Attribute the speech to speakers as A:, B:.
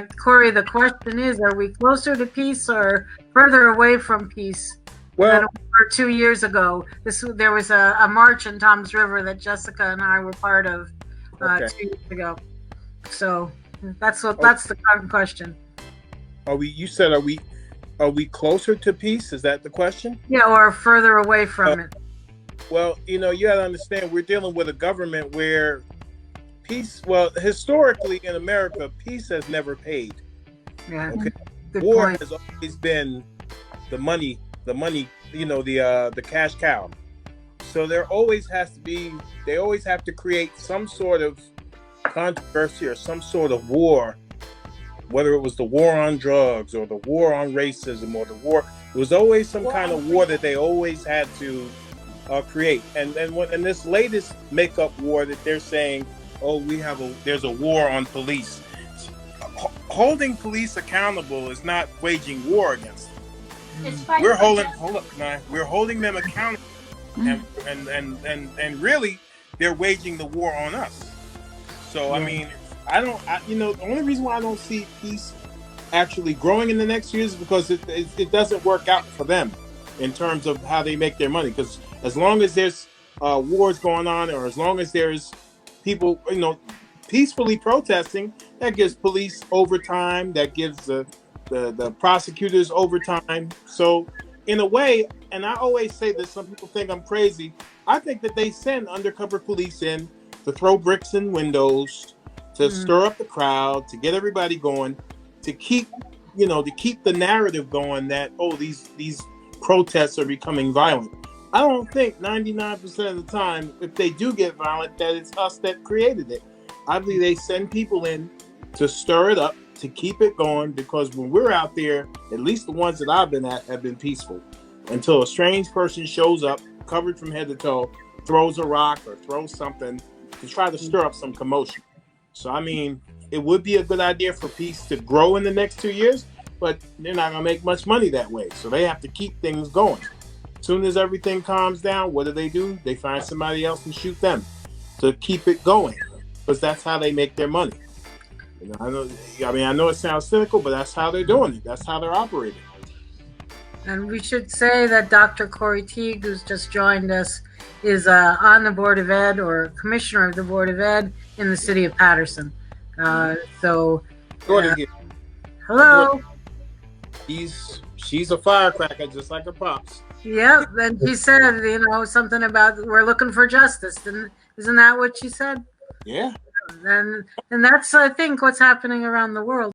A: Corey, the question is, are we closer to peace or further away from peace than
B: Well,
A: we were 2 years ago? There was a march in Tom's River that Jessica and I were part of
B: okay.
A: 2 years ago. So that's
B: Oh,
A: the current question.
B: you said, are we closer to peace? Is that the question?
A: Yeah, or further away
B: Uh,
A: from it.
B: well, you got to understand, we're dealing with a government where peace, well, historically in America, peace has never paid.
A: Yeah,
B: Okay.
A: good
B: War
A: point.
B: has always been the money, the cash cow. So they always have to create some sort of controversy or some sort of war, whether it was the war on drugs or the war on racism or the war. There was always some kind of war that they always had to create. And in this latest makeup war that they're saying, oh, there's a war on police. Holding police accountable is not waging war against them. We're holding them accountable, and really they're waging the war on us. So I mean, the only reason why I don't see peace actually growing in the next years is because it doesn't work out for them in terms of how they make their money. Because as long as there's wars going on, or as long as there's people, peacefully protesting, that gives police overtime, that gives the prosecutors overtime. So in a way, and I always say this, some people think I'm crazy, I think that they send undercover police in to throw bricks in windows, to stir up the crowd, to get everybody going, to keep the narrative going that, oh, these protests are becoming violent. I don't think 99% of the time, if they do get violent, that it's us that created it. I believe they send people in to stir it up, to keep it going, because when we're out there, at least the ones that I've been at have been peaceful, until a strange person shows up, covered from head to toe, throws a rock or throws something to try to stir up some commotion. So, I mean, it would be a good idea for peace to grow in the next 2 years, but they're not going to make much money that way. So they have to keep things going. As soon as everything calms down, what do? They find somebody else and shoot them to keep it going, because that's how they make their money. I know it sounds cynical, but that's how they're doing it. That's how they're operating.
A: And we should say that Dr. Corey Teague, who's just joined us, is on the Board of Ed, or Commissioner of the Board of Ed in the city of Patterson. Hello.
B: She's a firecracker, just like her pops.
A: Yep, and she said, something about we're looking for justice. Isn't that what she said?
B: Yeah.
A: And that's, I think, what's happening around the world.